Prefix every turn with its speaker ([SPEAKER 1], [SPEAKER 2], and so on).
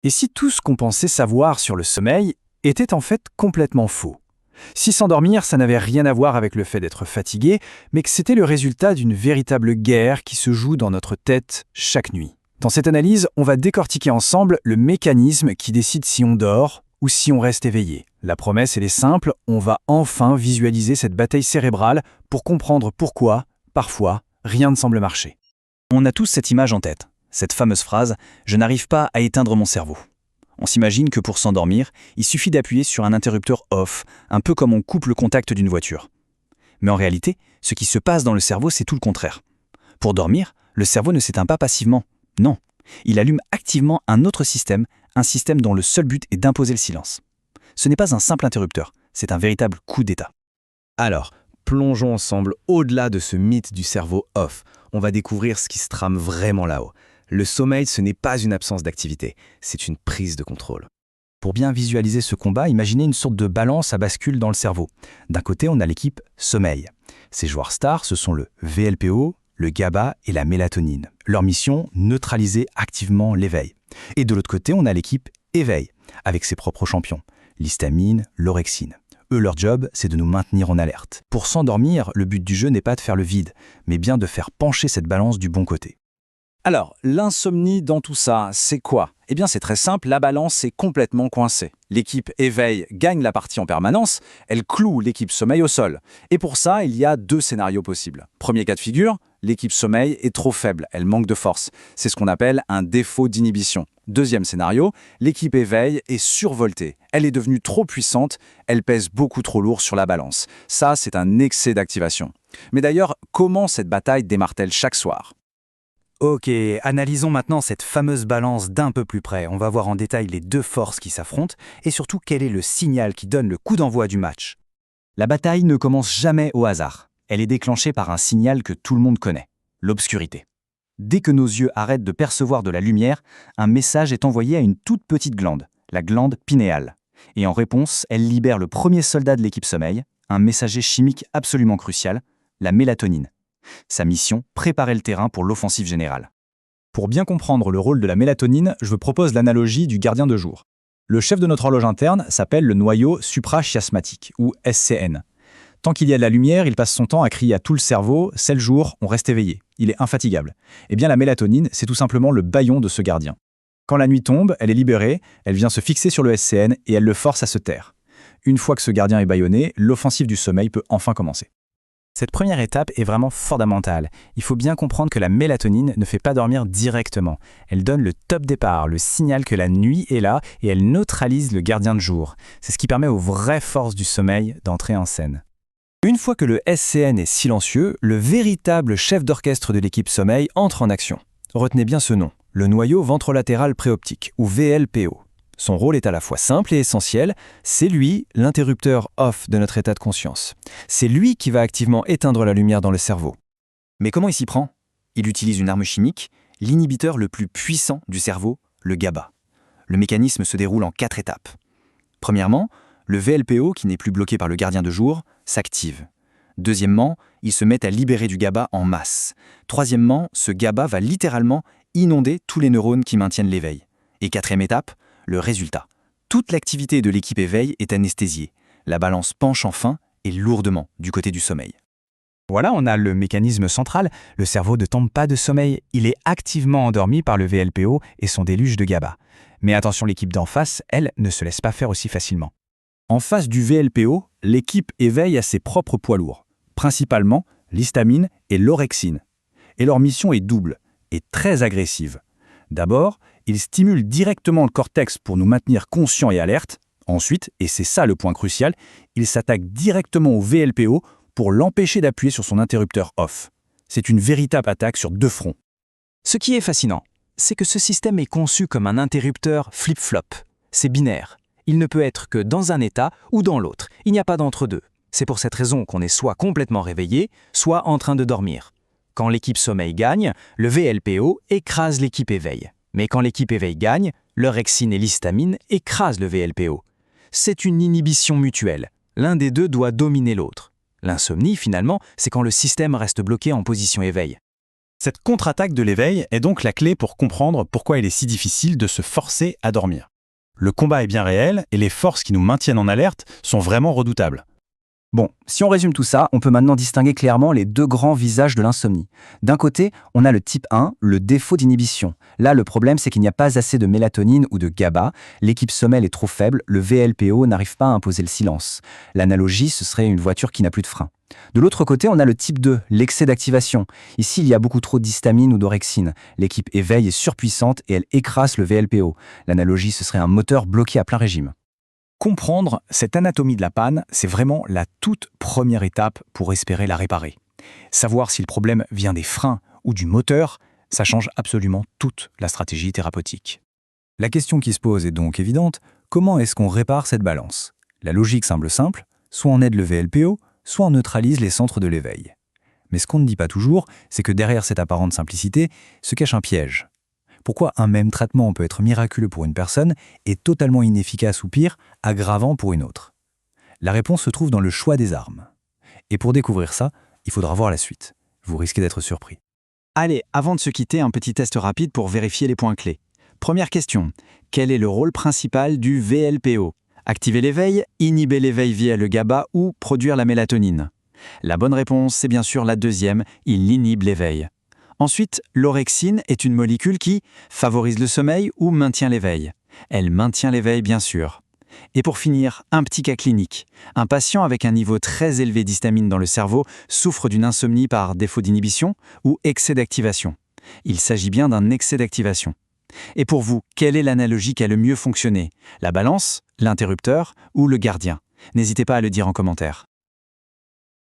[SPEAKER 1] Et si tout ce qu'on pensait savoir sur le sommeil était en fait complètement faux? Si s'endormir, ça n'avait rien à voir avec le fait d'être fatigué, mais que c'était le résultat d'une véritable guerre qui se joue dans notre tête chaque nuit. Dans cette analyse, on va décortiquer ensemble le mécanisme qui décide si on dort ou si on reste éveillé. La promesse, elle est simple, on va enfin visualiser cette bataille cérébrale pour comprendre pourquoi, parfois, rien ne semble marcher.
[SPEAKER 2] On a tous cette image en tête, cette fameuse phrase « je n'arrive pas à éteindre mon cerveau ». On s'imagine que pour s'endormir, il suffit d'appuyer sur un interrupteur off, un peu comme on coupe le contact d'une voiture. Mais en réalité, ce qui se passe dans le cerveau, c'est tout le contraire. Pour dormir, le cerveau ne s'éteint pas passivement. Non, il allume activement un autre système, un système dont le seul but est d'imposer le silence. Ce n'est pas un simple interrupteur, c'est un véritable coup d'état.
[SPEAKER 1] Alors, plongeons ensemble au-delà de ce mythe du cerveau off. On va découvrir ce qui se trame vraiment là-haut. Le sommeil, ce n'est pas une absence d'activité, c'est une prise de contrôle.
[SPEAKER 2] Pour bien visualiser ce combat, imaginez une sorte de balance à bascule dans le cerveau. D'un côté, on a l'équipe sommeil. Ces joueurs stars, ce sont le VLPO, le GABA et la mélatonine. Leur mission, neutraliser activement l'éveil. Et de l'autre côté, on a l'équipe éveil, avec ses propres champions, l'histamine, l'orexine. Eux, leur job, c'est de nous maintenir en alerte. Pour s'endormir, le but du jeu n'est pas de faire le vide, mais bien de faire pencher cette balance du bon côté.
[SPEAKER 1] Alors, l'insomnie dans tout ça, c'est quoi? Eh bien, c'est très simple, la balance est complètement coincée. L'équipe éveil gagne la partie en permanence, elle cloue l'équipe sommeil au sol. Et pour ça, il y a deux scénarios possibles. Premier cas de figure, l'équipe sommeil est trop faible, elle manque de force. C'est ce qu'on appelle un défaut d'inhibition. Deuxième scénario, l'équipe éveil est survoltée. Elle est devenue trop puissante, elle pèse beaucoup trop lourd sur la balance. Ça, c'est un excès d'activation. Mais d'ailleurs, comment cette bataille démarre-t-elle chaque soir?
[SPEAKER 2] Ok, analysons maintenant cette fameuse balance d'un peu plus près. On va voir en détail les deux forces qui s'affrontent et surtout quel est le signal qui donne le coup d'envoi du match. La bataille ne commence jamais au hasard. Elle est déclenchée par un signal que tout le monde connaît, l'obscurité. Dès que nos yeux arrêtent de percevoir de la lumière, un message est envoyé à une toute petite glande, la glande pinéale. Et en réponse, elle libère le premier soldat de l'équipe sommeil, un messager chimique absolument crucial, la mélatonine. Sa mission, préparer le terrain pour l'offensive générale. Pour bien comprendre le rôle de la mélatonine, je vous propose l'analogie du gardien de jour. Le chef de notre horloge interne s'appelle le noyau suprachiasmatique, ou SCN. Tant qu'il y a de la lumière, il passe son temps à crier à tout le cerveau « c'est le jour, on reste éveillé ». Il est infatigable. Eh bien la mélatonine, c'est tout simplement le bâillon de ce gardien. Quand la nuit tombe, elle est libérée, elle vient se fixer sur le SCN et elle le force à se taire. Une fois que ce gardien est bâillonné, l'offensive du sommeil peut enfin commencer. Cette première étape est vraiment fondamentale. Il faut bien comprendre que la mélatonine ne fait pas dormir directement. Elle donne le top départ, le signal que la nuit est là et elle neutralise le gardien de jour. C'est ce qui permet aux vraies forces du sommeil d'entrer en scène. Une fois que le SCN est silencieux, le véritable chef d'orchestre de l'équipe sommeil entre en action. Retenez bien ce nom, le noyau ventrolatéral préoptique, ou VLPO. Son rôle est à la fois simple et essentiel, c'est lui l'interrupteur off de notre état de conscience. C'est lui qui va activement éteindre la lumière dans le cerveau. Mais comment il s'y prend? Il utilise une arme chimique, l'inhibiteur le plus puissant du cerveau, le GABA. Le mécanisme se déroule en 4 étapes. Premièrement, le VLPO, qui n'est plus bloqué par le gardien de jour, s'active. Deuxièmement, il se met à libérer du GABA en masse. Troisièmement, ce GABA va littéralement inonder tous les neurones qui maintiennent l'éveil. Et quatrième étape, le résultat. Toute l'activité de l'équipe éveil est anesthésiée. La balance penche enfin et lourdement du côté du sommeil. Voilà, on a le mécanisme central. Le cerveau ne tombe pas de sommeil. Il est activement endormi par le VLPO et son déluge de GABA. Mais attention, l'équipe d'en face, elle, ne se laisse pas faire aussi facilement. En face du VLPO, l'équipe éveil a ses propres poids lourds, principalement l'histamine et l'orexine. Et leur mission est double et très agressive. D'abord, ils stimulent directement le cortex pour nous maintenir conscients et alertes. Ensuite, et c'est ça le point crucial, ils s'attaquent directement au VLPO pour l'empêcher d'appuyer sur son interrupteur off. C'est une véritable attaque sur 2 fronts. Ce qui est fascinant, c'est que ce système est conçu comme un interrupteur flip-flop. C'est binaire. Il ne peut être que dans un état ou dans l'autre. Il n'y a pas d'entre-deux. C'est pour cette raison qu'on est soit complètement réveillé, soit en train de dormir. Quand l'équipe sommeil gagne, le VLPO écrase l'équipe éveil. Mais quand l'équipe éveil gagne, l'orexine et l'histamine écrasent le VLPO. C'est une inhibition mutuelle. L'un des deux doit dominer l'autre. L'insomnie, finalement, c'est quand le système reste bloqué en position éveil.
[SPEAKER 3] Cette contre-attaque de l'éveil est donc la clé pour comprendre pourquoi il est si difficile de se forcer à dormir. Le combat est bien réel et les forces qui nous maintiennent en alerte sont vraiment redoutables.
[SPEAKER 2] Bon, si on résume tout ça, on peut maintenant distinguer clairement les deux grands visages de l'insomnie. D'un côté, on a le type 1, le défaut d'inhibition. Là, le problème, c'est qu'il n'y a pas assez de mélatonine ou de GABA, l'équipe sommeil est trop faible, le VLPO n'arrive pas à imposer le silence. L'analogie, ce serait une voiture qui n'a plus de frein. De l'autre côté, on a le type 2, l'excès d'activation. Ici, il y a beaucoup trop d'histamine ou d'orexine. L'équipe éveil est surpuissante et elle écrase le VLPO. L'analogie, ce serait un moteur bloqué à plein régime.
[SPEAKER 1] Comprendre cette anatomie de la panne, c'est vraiment la toute première étape pour espérer la réparer. Savoir si le problème vient des freins ou du moteur, ça change absolument toute la stratégie thérapeutique.
[SPEAKER 2] La question qui se pose est donc évidente, comment est-ce qu'on répare cette balance? La logique semble simple, soit on aide le VLPO, soit on neutralise les centres de l'éveil. Mais ce qu'on ne dit pas toujours, c'est que derrière cette apparente simplicité se cache un piège. Pourquoi un même traitement peut être miraculeux pour une personne et totalement inefficace ou pire, aggravant pour une autre? La réponse se trouve dans le choix des armes. Et pour découvrir ça, il faudra voir la suite. Vous risquez d'être surpris.
[SPEAKER 1] Allez, avant de se quitter, un petit test rapide pour vérifier les points clés. Première question, quel est le rôle principal du VLPO? Activer l'éveil, inhiber l'éveil via le GABA ou produire la mélatonine? La bonne réponse, c'est bien sûr la deuxième, il inhibe l'éveil. Ensuite, l'orexine est une molécule qui favorise le sommeil ou maintient l'éveil. Elle maintient l'éveil, bien sûr. Et pour finir, un petit cas clinique. Un patient avec un niveau très élevé d'histamine dans le cerveau souffre d'une insomnie par défaut d'inhibition ou excès d'activation. Il s'agit bien d'un excès d'activation. Et pour vous, quelle est l'analogie qui a le mieux fonctionné? La balance, l'interrupteur ou le gardien? N'hésitez pas à le dire en commentaire.